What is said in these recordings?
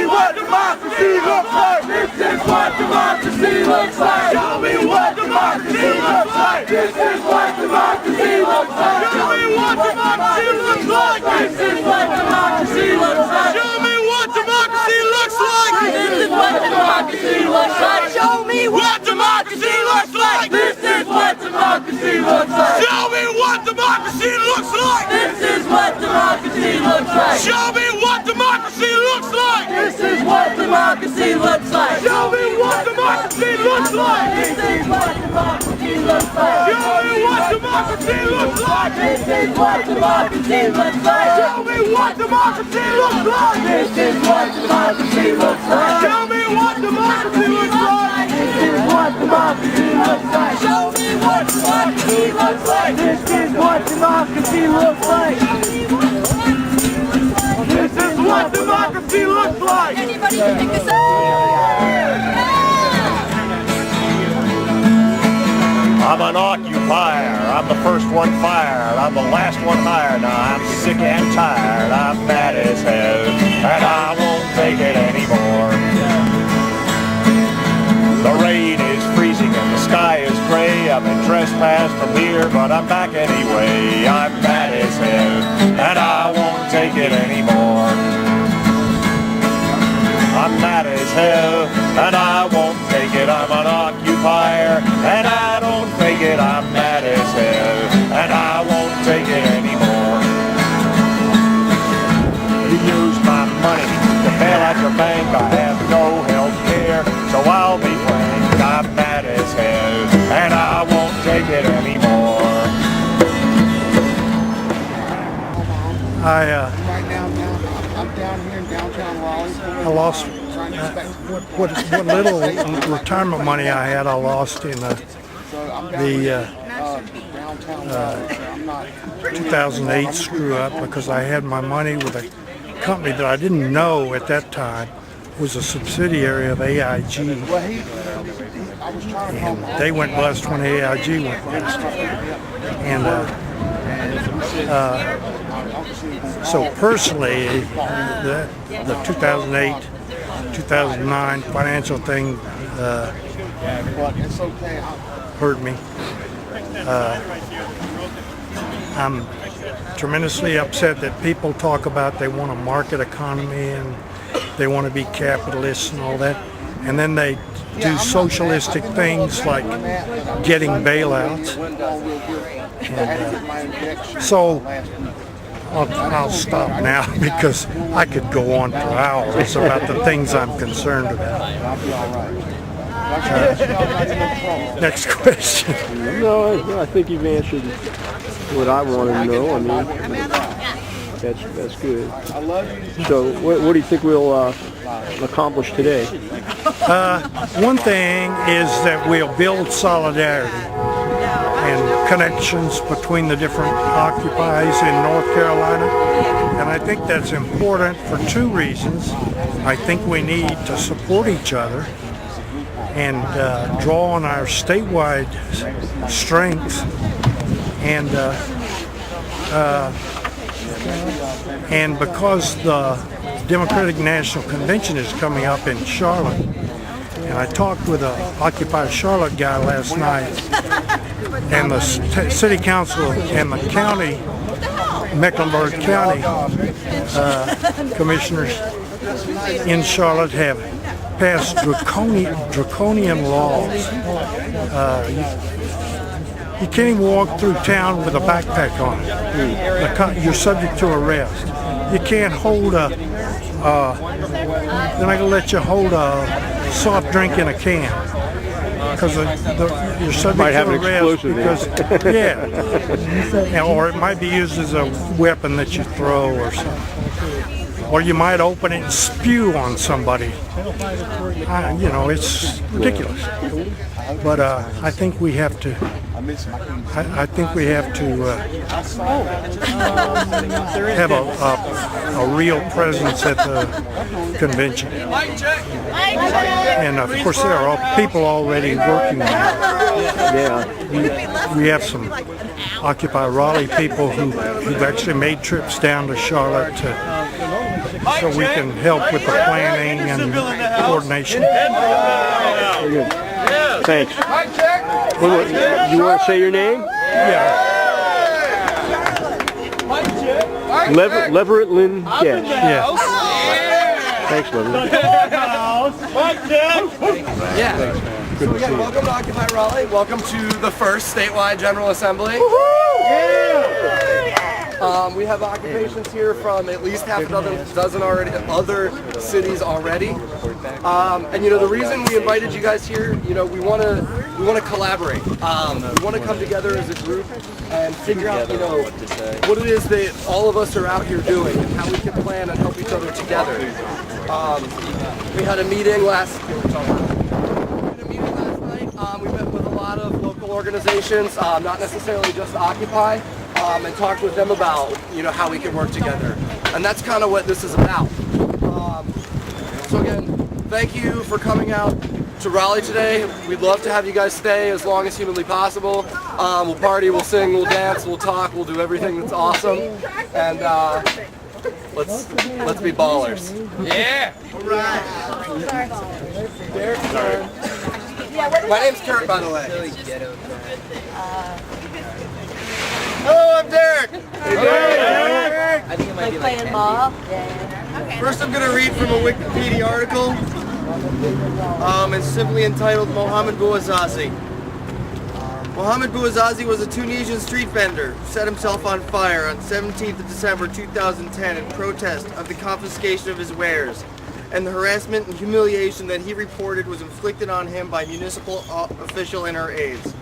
me what democracy looks like. This is what democracy looks like. Show me what democracy looks like. This is what democracy looks like. Show me what democracy looks like. This is what democracy looks like. Show me what democracy looks like. This is what democracy looks like. Show me what democracy looks like. This is what democracy looks like. Show me what democracy looks like. This is what democracy looks like. Show me what democracy looks like. This is what democracy looks like. Show me what democracy looks like. This is what democracy looks like. Show me what democracy looks like. This is what democracy looks like. Show me what democracy looks like. This is what democracy looks like. Show me what democracy looks like. This is what democracy looks like. Show me what democracy looks like. This is what democracy looks like. This is what democracy looks like. Anybody can pick this up. I'm an occupier, I'm the first one fired, I'm the last one hired. Now I'm sick and tired, I'm mad as hell, and I won't take it anymore. The rain is freezing and the sky is gray. I've been trespassed from here, but I'm back anyway. I'm mad as hell, and I won't take it anymore. I'm mad as hell, and I won't take it. I'm an occupier, and I don't fake it. I'm mad as hell, and I won't take it anymore. You use my money to bail out your bank. I have no health care, so I'll be frank. I'm mad as hell, and I won't take it anymore. Right now, I'm down here in downtown Raleigh. I lost what little retirement money I had. I lost in the 2008 screw up because I had my money with a company that I didn't know at that time was a subsidiary of AIG, and they went bust when AIG went bust. And so personally, the 2008, 2009 financial thing hurt me. I'm tremendously upset that people talk about they want a market economy and they want to be capitalists and all that, and then they do socialistic things like getting bailouts. And, so I'll stop now because I could go on for hours about the things I'm concerned about. Next question. No, I think you've answered what I wanted to know. I mean, that's good. So what do you think we'll accomplish today? One thing is that we'll build solidarity and connections between the different occupies in North Carolina, and I think that's important for two reasons. I think we need to support each other and draw on our statewide strengths, and because the Democratic National Convention is coming up in Charlotte, and I talked with an Occupy Charlotte guy last night, and the city council and the county, Mecklenburg County commissioners in Charlotte have passed draconian laws. You can't even walk through town with a backpack on. You're subject to arrest. You can't hold they're not going to let you hold a soft drink in a can because you're subject to arrest because, yeah, or it might be used as a weapon that you throw or something. Or you might open it and spew on somebody. It's ridiculous. But I think we have to. I think we have to have a real presence at the convention. And of course, there are people already working on it. Yeah, we have some Occupy Raleigh people who've actually made trips down to Charlotte to so we can help with the planning and coordination. Very good. Thanks. You want to say your name? Yeah. Leverett Lynn Guest. Yeah. Thanks, Leverett. Yeah. So again, welcome to Occupy Raleigh. Welcome to the first statewide General Assembly. We have occupations here from at least half a dozen other cities already. And you know, the reason we invited you guys here, you know, we want to collaborate. We want to come together as a group and figure out, you know, what it is that all of us are out here doing and how we can plan and help each other together. We had a meeting last night. We met with a lot of local organizations, not necessarily just Occupy, and talked with them about, you know, how we can work together. And that's kind of what this is about. So again, thank you for coming out to Raleigh today. We'd love to have you guys stay as long as humanly possible. We'll party, we'll sing, we'll dance, we'll talk, we'll do everything that's awesome. And let's be ballers. Yeah! My name's Kurt, by the way. Hello, I'm Derek. Hey, Derek. I think it might be like playing ball. Yeah. First, I'm going to read from a Wikipedia article. It's simply entitled Mohamed Bouazizi. Mohamed Bouazizi was a Tunisian street vendor who set himself on fire on 17th of December 2010 in protest of the confiscation of his wares and the harassment and humiliation that he reported was inflicted on him by municipal official and her aides.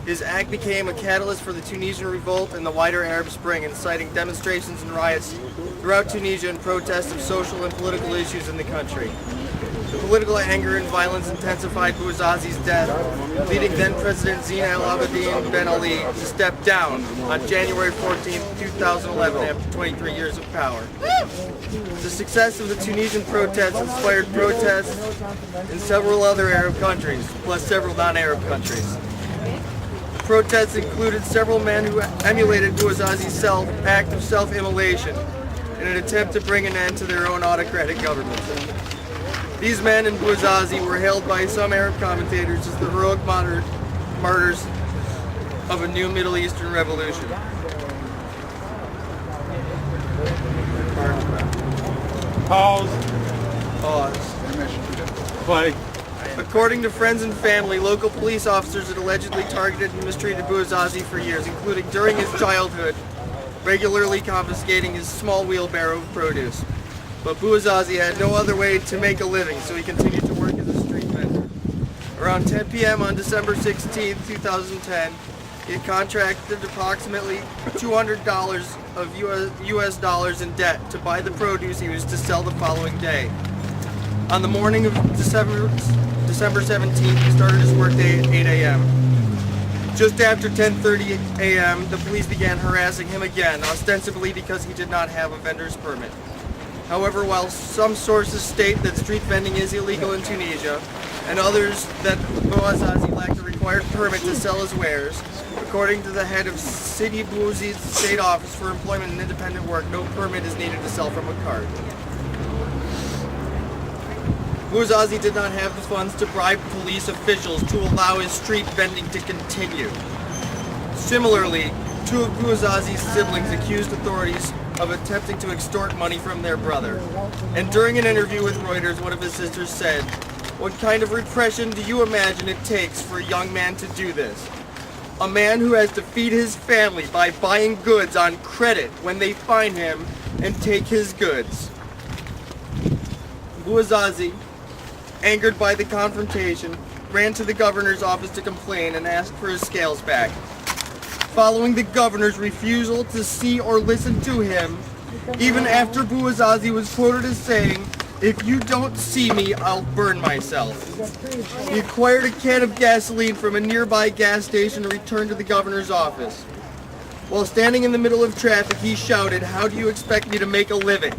His act became a catalyst for the Tunisian revolt and the wider Arab Spring, inciting demonstrations and riots throughout Tunisia in protest of social and political issues in the country. The political anger and violence intensified Bouazizi's death, leading then-President Zine El Abidine Ben Ali to step down on January 14, 2011 after 23 years of power. The success of the Tunisian protests inspired protests in several other Arab countries, plus several non-Arab countries. Protests included several men who emulated Bouazizi's act of self-immolation in an attempt to bring an end to their own autocratic government. These men and Bouazizi were hailed by some Arab commentators as the heroic martyrs of a new Middle Eastern revolution. Pause. Play. According to friends and family, local police officers had allegedly targeted and mistreated Bouazizi for years, including during his childhood, regularly confiscating his small wheelbarrow of produce. But Bouazizi had no other way to make a living, so he continued to work as a street vendor. Around 10 p.m. on December 16, 2010, he had contracted approximately $200 of US dollars in debt to buy the produce he was to sell the following day. On the morning of December 17th, he started his workday at 8 a.m. Just after 10:30 a.m., the police began harassing him again, ostensibly because he did not have a vendor's permit. However, while some sources state that street vending is illegal in Tunisia, and others that Bouazizi lacked a required permit to sell his wares, according to the head of Sidi Bouzid's State Office for Employment and Independent Work, no permit is needed to sell from a cart. Bouazizi did not have the funds to bribe police officials to allow his street vending to continue. Similarly, two of Bouazizi's siblings accused authorities of attempting to extort money from their brother. And during an interview with Reuters, one of his sisters said, "What kind of repression do you imagine it takes for a young man to do this? A man who has to feed his family by buying goods on credit when they find him and take his goods." Bouazizi, angered by the confrontation, ran to the governor's office to complain and ask for his scales back. Following the governor's refusal to see or listen to him, even after Bouazizi was quoted as saying, "If you don't see me, I'll burn myself." He acquired a can of gasoline from a nearby gas station and returned to the governor's office. While standing in the middle of traffic, he shouted, "How do you expect me to make a living?"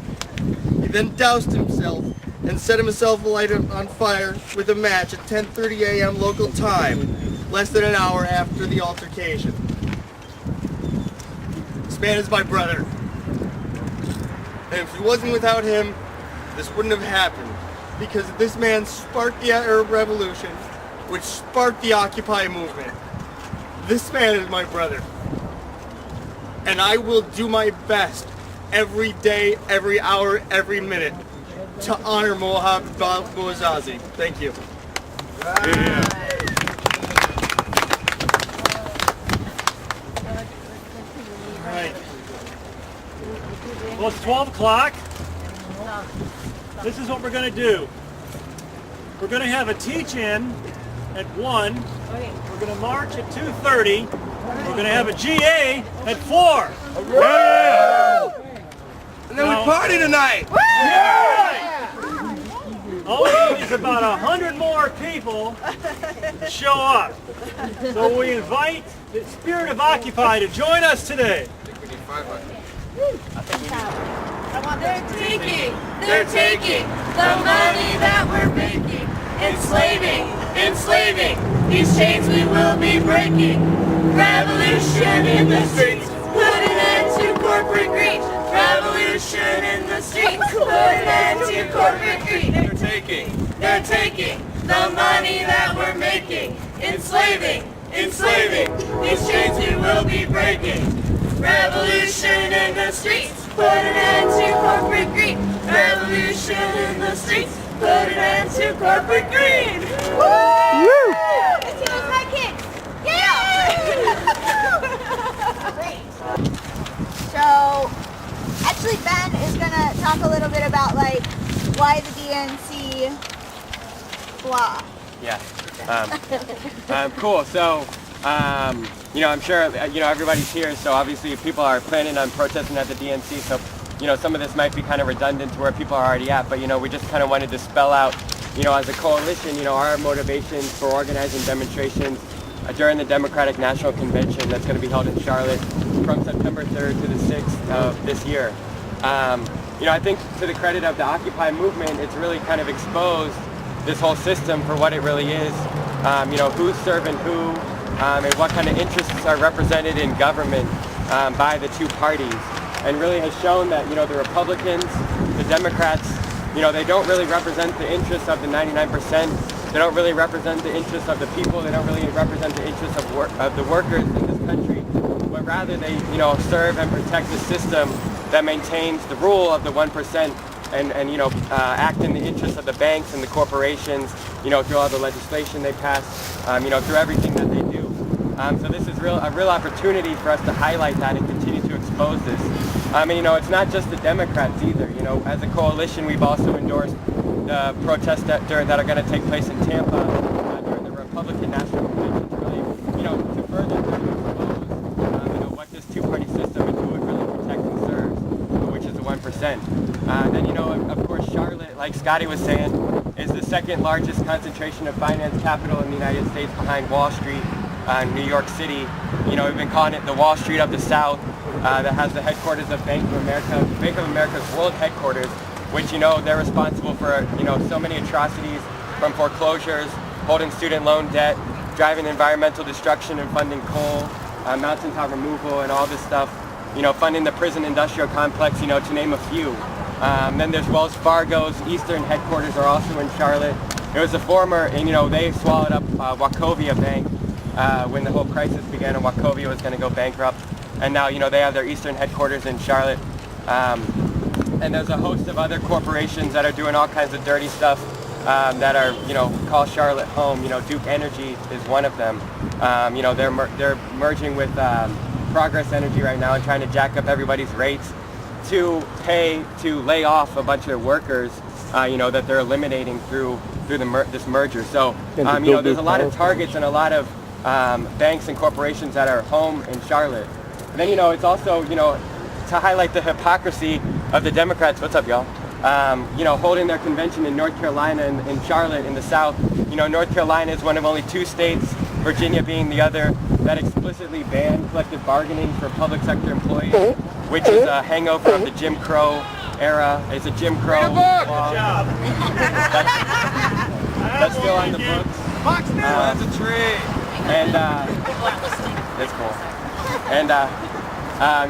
He then doused himself and set himself alight on fire with a match at 10:30 a.m. local time, less than an hour after the altercation. This man is my brother. And if it wasn't without him, this wouldn't have happened because this man sparked the Arab Revolution, which sparked the Occupy movement. This man is my brother. And I will do my best every day, every hour, every minute to honor Mohammed Bouazizi. Thank you. Right. Well, it's 12 o'clock. This is what we're going to do. We're going to have a teach-in at 1. We're going to march at 2:30. We're going to have a GA at 4. And then we party tonight. All we need is about 100 more people to show up. So we invite the spirit of Occupy to join us today. They're taking the money that we're making. Enslaving, these chains we will be breaking. Revolution in the streets, put an end to corporate greed. Revolution in the streets, put an end to corporate greed. They're taking the money that we're making. Enslaving, these chains we will be breaking. Revolution in the streets, put an end to corporate greed. Revolution in the streets, put an end to corporate greed. Woo! Let's see those red kids. Great. So, actually Ben is gonna talk a little bit about like why the DNC blah. Yeah. Cool. So, you know, I'm sure, you know, everybody's here, so obviously people are planning on protesting at the DNC, so, you know, some of this might be kind of redundant to where people are already at, but, you know, we just kind of wanted to spell out, you know, as a coalition, you know, our motivations for organizing demonstrations during the Democratic National Convention that's going to be held in Charlotte from September 3rd to the 6th of this year. You know, I think to the credit of the Occupy movement, it's really kind of exposed this whole system for what it really is, you know, who's serving who, and what kind of interests are represented in government by the two parties, and really has shown that, you know, the Republicans, the Democrats, you know, they don't really represent the interests of the 99%. They don't really represent the interests of the people. They don't really represent the interests of the workers in this country, but rather they, you know, serve and protect the system that maintains the rule of the 1%. And you know, act in the interests of the banks and the corporations, you know, through all the legislation they pass, you know, through everything that they do. So this is a real opportunity for us to highlight that and continue to expose this. And you know, it's not just the Democrats either. You know, as a coalition, we've also endorsed the protests that are going to take place in Tampa during the Republican National Convention to really, you know, to further expose, you know, what this two-party system and who it really protects and serves, which is the 1%. Then, you know, of course, Charlotte, like Scotty was saying, is the second largest concentration of finance capital in the United States behind Wall Street, New York City. You know, we've been calling it the Wall Street of the South, that has the headquarters of Bank of America's world headquarters, which, you know, they're responsible for, you know, so many atrocities, from foreclosures, holding student loan debt, driving environmental destruction and funding coal, mountaintop removal and all this stuff, you know, funding the prison industrial complex, you know, to name a few. Then there's Wells Fargo's Eastern headquarters are also in Charlotte. It was a former, and you know, they swallowed up Wachovia Bank when the whole crisis began and Wachovia was going to go bankrupt. And now, you know, they have their Eastern headquarters in Charlotte. And there's a host of other corporations that are doing all kinds of dirty stuff that are, you know, call Charlotte home. You know, Duke Energy is one of them. You know, they're merging with Progress Energy right now and trying to jack up everybody's rates to lay off a bunch of workers, you know, that they're eliminating through this merger. So, you know, there's a lot of targets and a lot of banks and corporations that are home in Charlotte. And then, you know, it's also, you know, to highlight the hypocrisy of the Democrats. What's up, y'all? You know, holding their convention in North Carolina and in Charlotte in the South. You know, North Carolina is one of only 2 states, Virginia being the other, that explicitly ban collective bargaining for public sector employees, which is a hangover of the Jim Crow era. It's a Jim Crow law. That's still on the books. That's a tree. And that's cool. And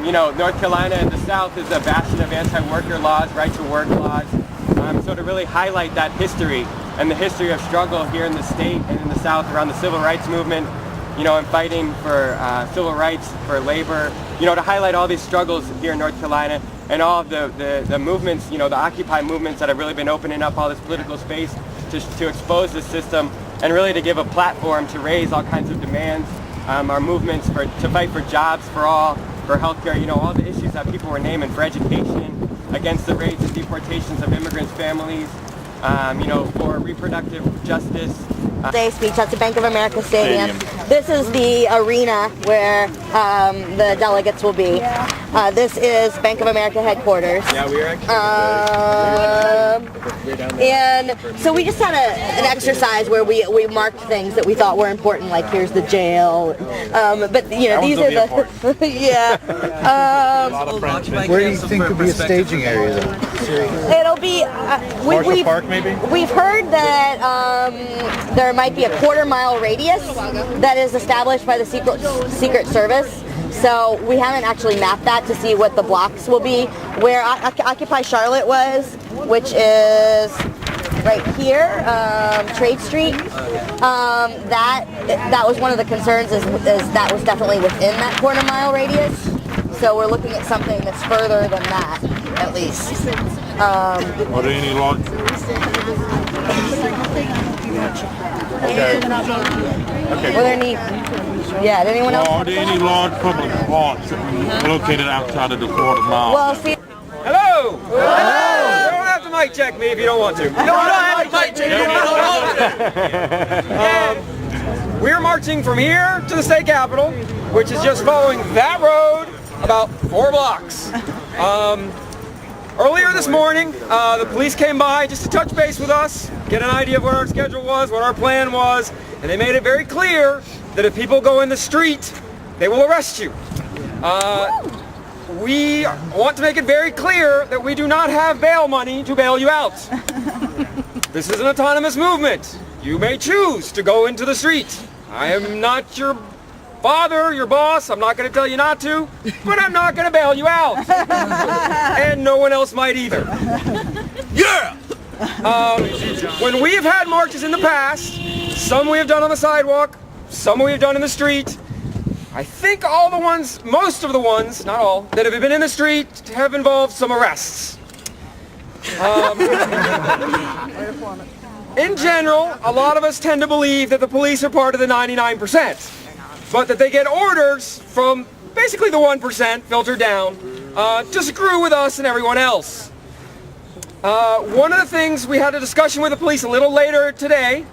you know, North Carolina in the South is a bastion of anti-worker laws, right-to-work laws. so to really highlight that history and the history of struggle here in the state and in the South around the civil rights movement, you know, and fighting for civil rights, for labor, you know, to highlight all these struggles here in North Carolina and all of the movements, you know, the Occupy movements that have really been opening up all this political space to expose the system and really to give a platform to raise all kinds of demands, our movements to fight for jobs for all, for healthcare, you know, all the issues that people were naming, for education, against the raids and deportations of immigrants' families, you know, for reproductive justice. Day speech at the Bank of America Stadium. This is the arena where the delegates will be. This is Bank of America headquarters. Yeah, we are actually and so we just had an exercise where we marked things that we thought were important, like here's the jail. But you know, these are the yeah. Where do you think could be a staging area though? It'll be Marshall Park maybe? We've heard that there might be a quarter-mile radius that is established by the Secret Service. So we haven't actually mapped that to see what the blocks will be. Where Occupy Charlotte was, which is right here, Trade Street. That was one of the concerns is that was definitely within that quarter-mile radius. So we're looking at something that's further than that, at least. Are there any large? Okay. Were there any? Yeah. Did anyone else? Are there any large public parks located outside of the quarter mile? Well, see. Hello! Hello! You don't have to mic check me if you don't want to. You don't have to mic check me if you don't want to. We're marching from here to the state capitol, which is just following that road about 4 blocks. Earlier this morning, the police came by just to touch base with us, get an idea of what our schedule was, what our plan was, and they made it very clear that if people go in the street, they will arrest you. We want to make it very clear that we do not have bail money to bail you out. This is an autonomous movement. You may choose to go into the street. I am not your father, your boss. I'm not going to tell you not to, but I'm not going to bail you out. And no one else might either. Yeah! When we have had marches in the past, some we have done on the sidewalk, some we have done in the street. I think all the ones, most of the ones, not all, that have been in the street have involved some arrests. In general, a lot of us tend to believe that the police are part of the 99%, but that they get orders from basically the 1% filtered down to screw with us and everyone else. One of the things, we had a discussion with the police a little later today,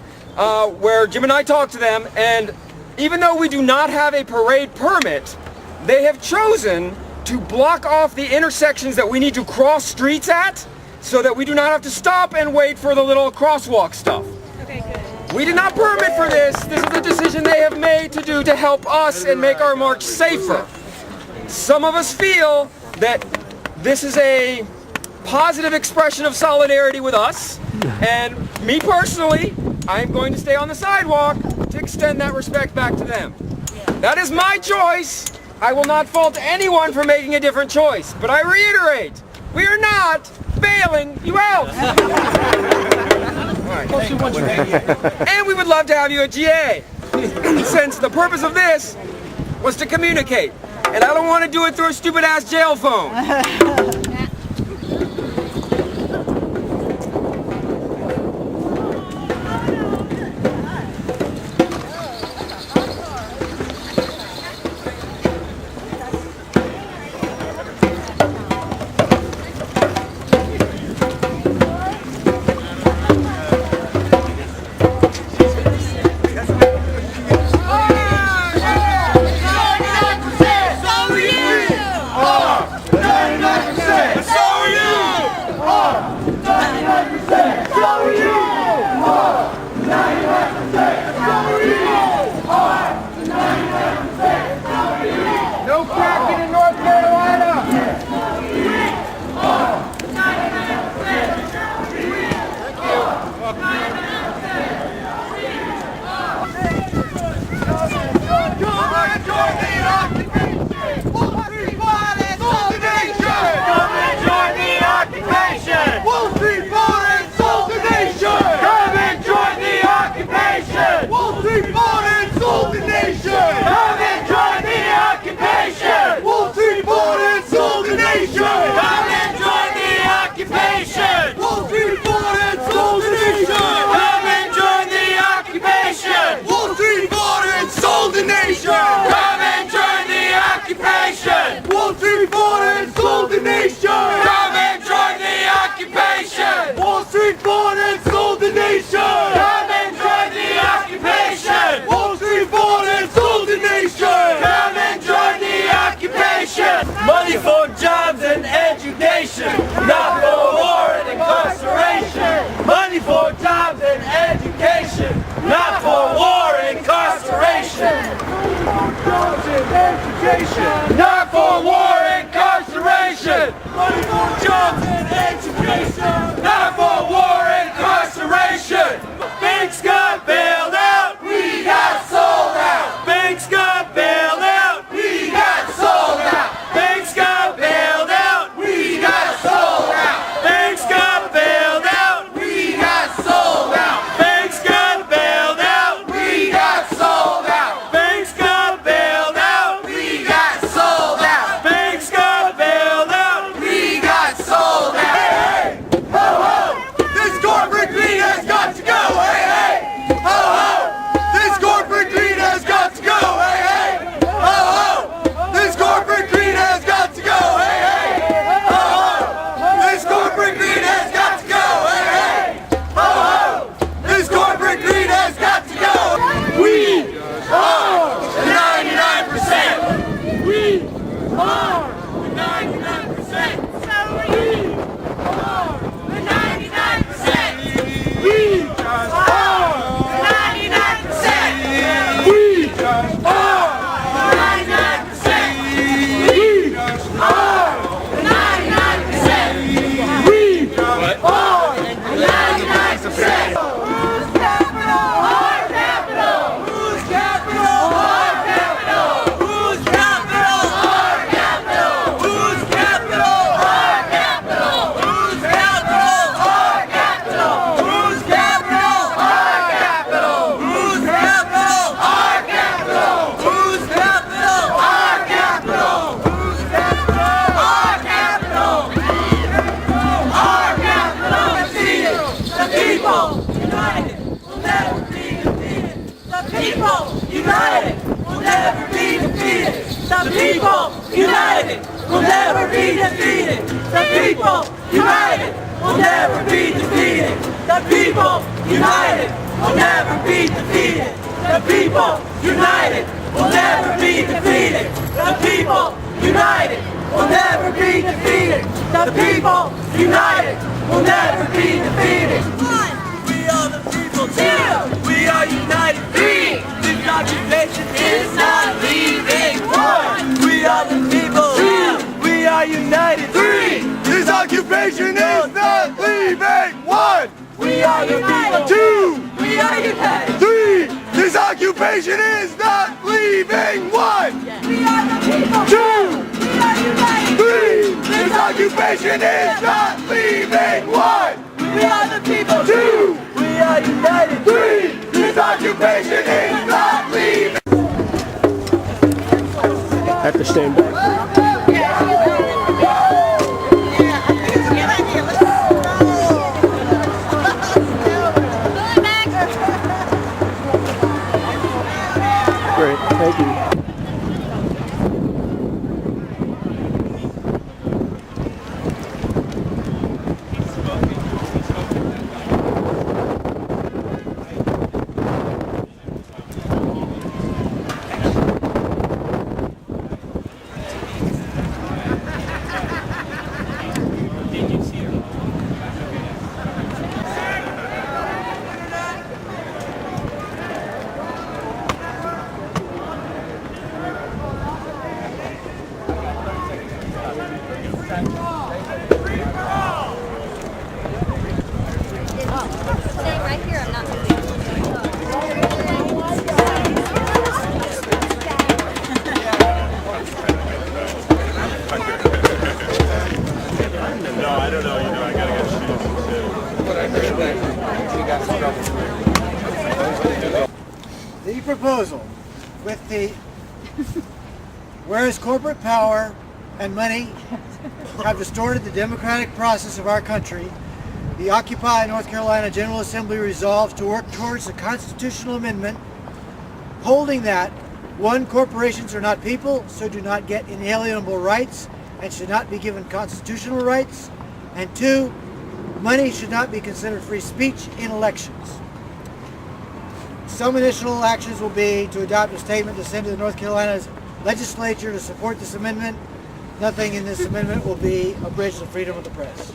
where Jim and I talked to them, and even though we do not have a parade permit, they have chosen to block off the intersections that we need to cross streets at, so that we do not have to stop and wait for the little crosswalk stuff. Okay, good. We did not permit for this. This is a decision they have made to do to help us and make our march safer. Some of us feel that this is a positive expression of solidarity with us, and me personally, I'm going to stay on the sidewalk to extend that respect back to them. That is my choice. I will not fault anyone for making a different choice, but I reiterate, we are not bailing you out. Right. And we would love to have you at GA, since the purpose of this was to communicate, and I don't want to do it through a stupid ass jail phone. people united will never be defeated. The people united will never be defeated. The people united will never be defeated. The people united will never be defeated. The people united will never be defeated. The people united will never be defeated. The people united will never be defeated. The people united will never be defeated. We are the people. Two. We are united. Three. This occupation is not leaving. One. We are the people. Two. We are united. Three. This occupation is not leaving. One. We are the people. Two. We are united. Three. This occupation is not leaving. One. We are the people. Two. We are united. Three. This occupation is not leaving. One. We are the people. Two. We are united. Three. This occupation is not leaving. Have to stand back. Great, thank you. The proposal with the whereas corporate power and money have distorted the democratic process of our country, the Occupy North Carolina General Assembly resolves to work towards a constitutional amendment holding that 1. Corporations are not people, so do not get inalienable rights and should not be given constitutional rights, and 2. Money should not be considered free speech in elections. Some initial actions will be to adopt a statement to send to the North Carolina legislature to support this amendment. Nothing in this amendment will be abridge the freedom of the press.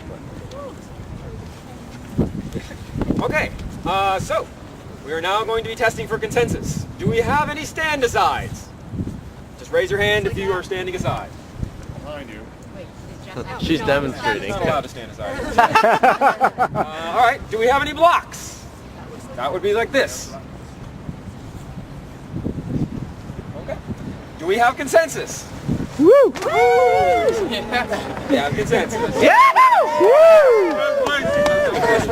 Okay, so we are now going to be testing for consensus. Do we have any stand-asides? Just raise your hand if you are standing aside. Behind you. She's demonstrating. Still have a stand-aside. All right, do we have any blocks? That would be like this. Okay. Do we have consensus? Woo! Woo! Yeah, we have consensus. Yeah! Woo!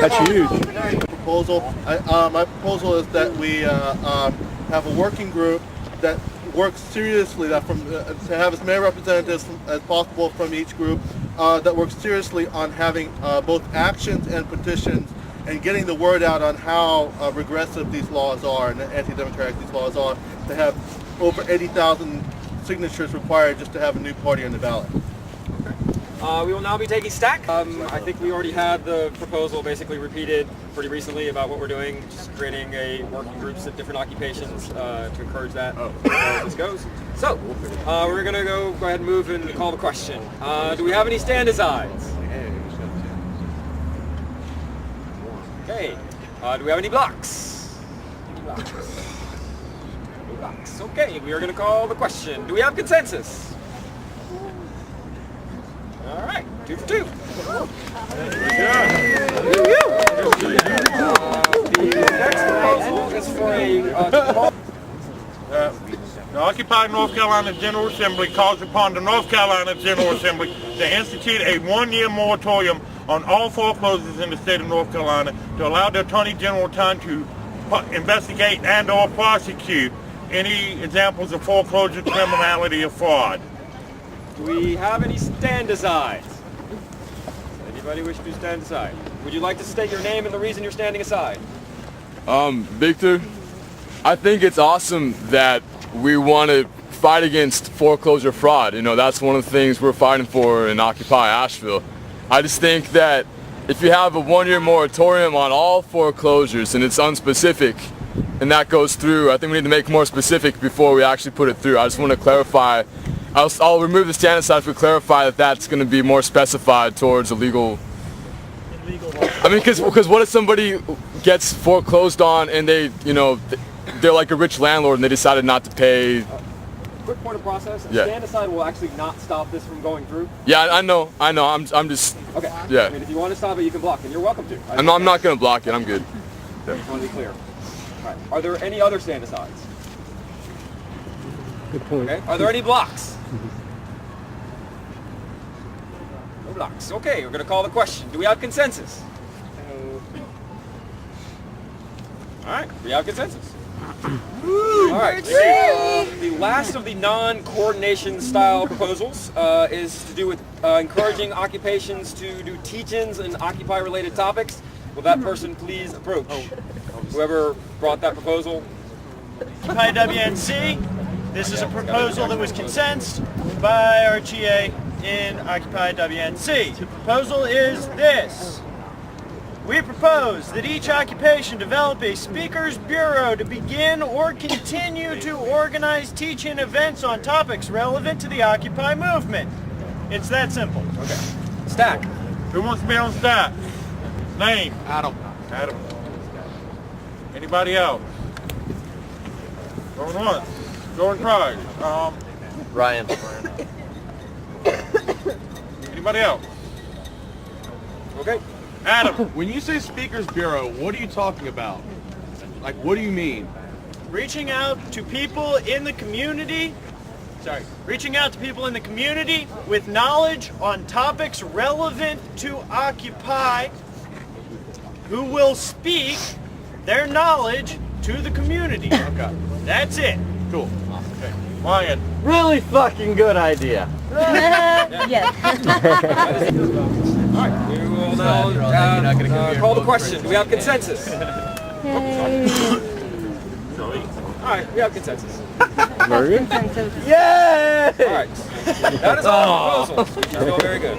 That's huge. Proposal. My proposal is that we have a working group that works seriously, that to have as many representatives as possible from each group, that works seriously on having both actions and petitions and getting the word out on how regressive these laws are and anti-democratic these laws are, to have over 80,000 signatures required just to have a new party on the ballot. We will now be taking stack. I think we already had the proposal basically repeated pretty recently about what we're doing, just creating a working groups of different occupations to encourage that as this goes. So, we're going to go ahead and move and call the question. Do we have any stand-asides? Okay. Do we have any blocks? Any blocks? No blocks. Okay, we are going to call the question. Do we have consensus? All right, 2 for 2. The next proposal is for a... The Occupy North Carolina General Assembly calls upon the North Carolina General Assembly to institute a 1-year moratorium on all foreclosures in the state of North Carolina to allow the Attorney General time to investigate and or prosecute any examples of foreclosure, criminality, or fraud. Do we have any stand-asides? Anybody wish to stand aside? Would you like to state your name and the reason you're standing aside? Victor, I think it's awesome that we want to fight against foreclosure fraud. You know, that's one of the things we're fighting for in Occupy Asheville. I just think that if you have a one-year moratorium on all foreclosures and it's unspecific and that goes through, I think we need to make more specific before we actually put it through. I just want to clarify. I'll remove the stand aside if we clarify that that's going to be more specified towards illegal. I mean, because what if somebody gets foreclosed on and they, you know, they're like a rich landlord and they decided not to pay. Quick point of process. Yeah. Stand aside will actually not stop this from going through. Yeah, I know. I'm just. Okay. Yeah. I mean, if you want to stop it, you can block it. You're welcome to. I'm not going to block it. I'm good. I just want to be clear. All right. Are there any other stand asides? Good point. Okay. Are there any blocks? No blocks. Okay. We're going to call the question. Do we have consensus? All right. We have consensus. All right. The last of the non-coordination style proposals is to do with encouraging occupations to do teach-ins and Occupy-related topics. Will that person please approach? Whoever brought that proposal. Occupy WNC. This is a proposal that was consensused by our GA in Occupy WNC. The proposal is this. We propose that each occupation develop a speakers bureau to begin or continue to organize teach-in events on topics relevant to the Occupy movement. It's that simple. Okay. Stack. Who wants to be on stack? Name. Adam. Anybody else? Going once. Going twice. Ryan. Anybody else? Okay. Adam, when you say Speakers Bureau, what are you talking about? Like, what do you mean? Reaching out to people in the community, with knowledge on topics relevant to Occupy, who will speak their knowledge to the community. Okay. That's it. Cool. Okay. Ryan. Really fucking good idea. Yes. All right. We will now call the question. Do we have consensus? All right. We have consensus. Very good. Yay! All right. That is all the proposals. I feel very good.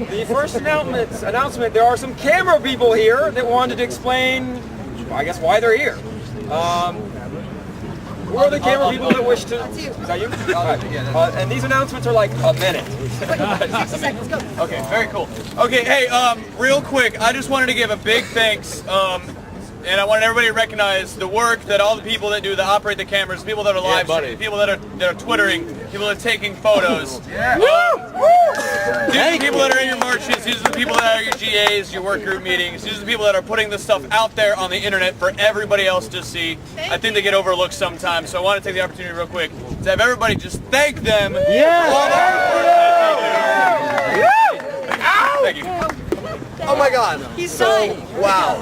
The first announcement, there are some camera people here that wanted to explain, I guess, why they're here. Who are the camera people that wish to... Is that you? All right. And these announcements are like a minute. Okay, very cool. Okay, hey, real quick, I just wanted to give a big thanks, and I wanted everybody to recognize the work that all the people that operate the cameras, people that are live streaming, people that are twittering, people that are taking photos. These are the people that are in your marches, these are the people that are your GAs, your work group meetings, these are the people that are putting this stuff out there on the internet for everybody else to see. I think they get overlooked sometimes, so I want to take the opportunity real quick to have everybody just thank them for all the hard work that they do. Thank you. Oh my God! Wow.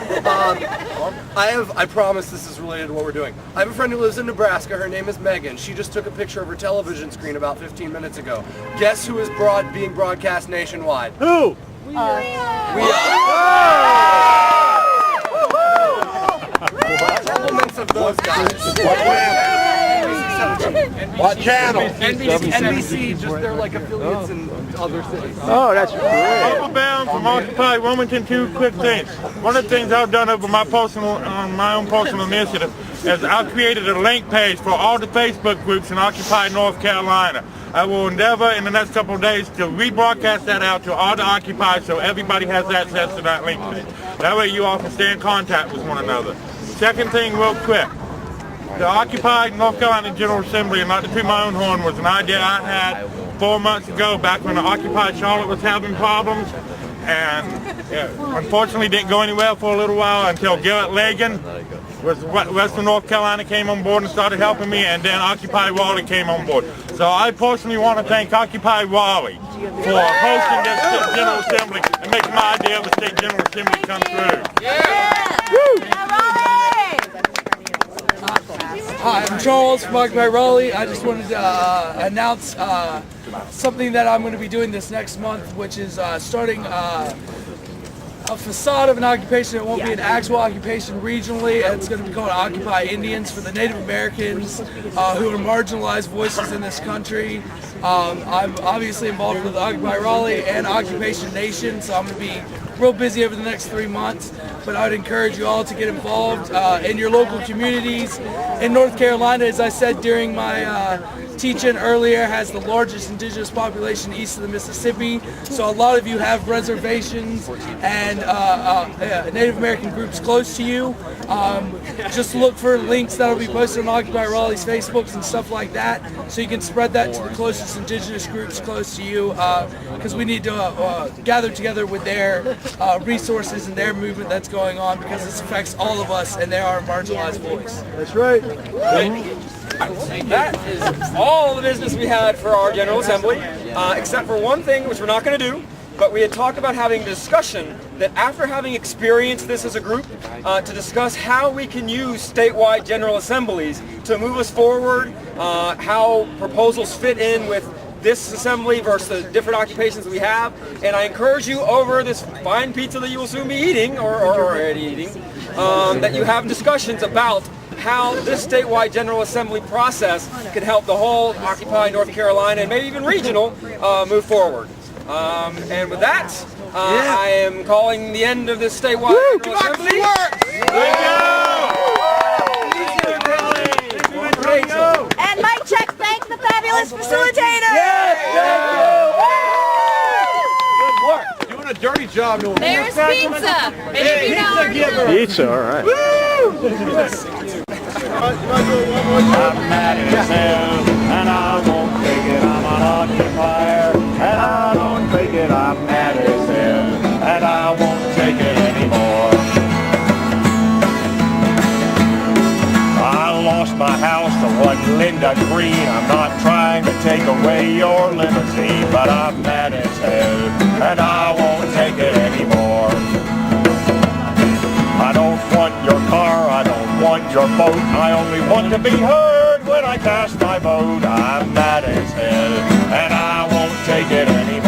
I promise this is related to what we're doing. I have a friend who lives in Nebraska. Her name is Megan. She just took a picture of her television screen about 15 minutes ago. Guess who is being broadcast nationwide? Who? We are. Compliments of those guys. What channel? NBC, just they're like affiliates in other cities. Oh, that's great. Uncle Ben from Occupy Wilmington. Two quick things. One of the things I've done over my own personal initiative is I've created a link page for all the Facebook groups in Occupy North Carolina. I will endeavor in the next couple of days to rebroadcast that out to all the Occupy so everybody has access to that link page. That way you all can stay in contact with one another. Second thing real quick. The Occupy North Carolina General Assembly, and not to toot my own horn, was an idea I had 4 months ago back when the Occupy Charlotte was having problems. And unfortunately didn't go anywhere for a little while until Garrett Lagan with Western North Carolina came on board and started helping me, and then Occupy Raleigh came on board. So I personally want to thank Occupy Raleigh for hosting this state General Assembly and making my idea of a state General Assembly come through. Hi, I'm Charles from Occupy Raleigh. I just wanted to announce something that I'm going to be doing this next month, which is starting a facade of an occupation. It won't be an actual occupation regionally. It's going to be called Occupy Indians for the Native Americans who are marginalized voices in this country. I'm obviously involved with Occupy Raleigh and Occupation Nation, so I'm going to be real busy over the next 3 months. But I would encourage you all to get involved in your local communities. In North Carolina, as I said during my teach-in earlier, has the largest indigenous population east of the Mississippi. So a lot of you have reservations and Native American groups close to you. Just look for links that will be posted on Occupy Raleigh's Facebooks and stuff like that, so you can spread that to the closest indigenous groups close to you, because we need to gather together with their resources and their movement that's going on, because this affects all of us and they are a marginalized voice. That's right. That is all the business we had for our General Assembly, except for one thing which we're not going to do. But we had talked about having a discussion that after having experienced this as a group, to discuss how we can use statewide General Assemblies to move us forward, how proposals fit in with this assembly versus the different occupations we have. And I encourage you over this fine pizza that you will soon be eating, or already eating, that you have discussions about how this statewide General Assembly process can help the whole Occupy North Carolina and maybe even regional move forward. And with that, I am calling the end of this statewide General Assembly. And Mike Check, thank the fabulous facilitator. Good work. Doing a dirty job. There's pizza. Pizza, all right. I'm mad as hell, and I won't take it. I'm an occupier, and I don't take it. I'm mad as hell, and I won't take it anymore. I lost my house to one Linda Green. I'm not trying to take away your limousine, but I'm mad as hell, and I won't take it anymore. I don't want your car, I don't want your boat. I only want to be heard when I cast my vote. I'm mad as hell, and I won't take it anymore.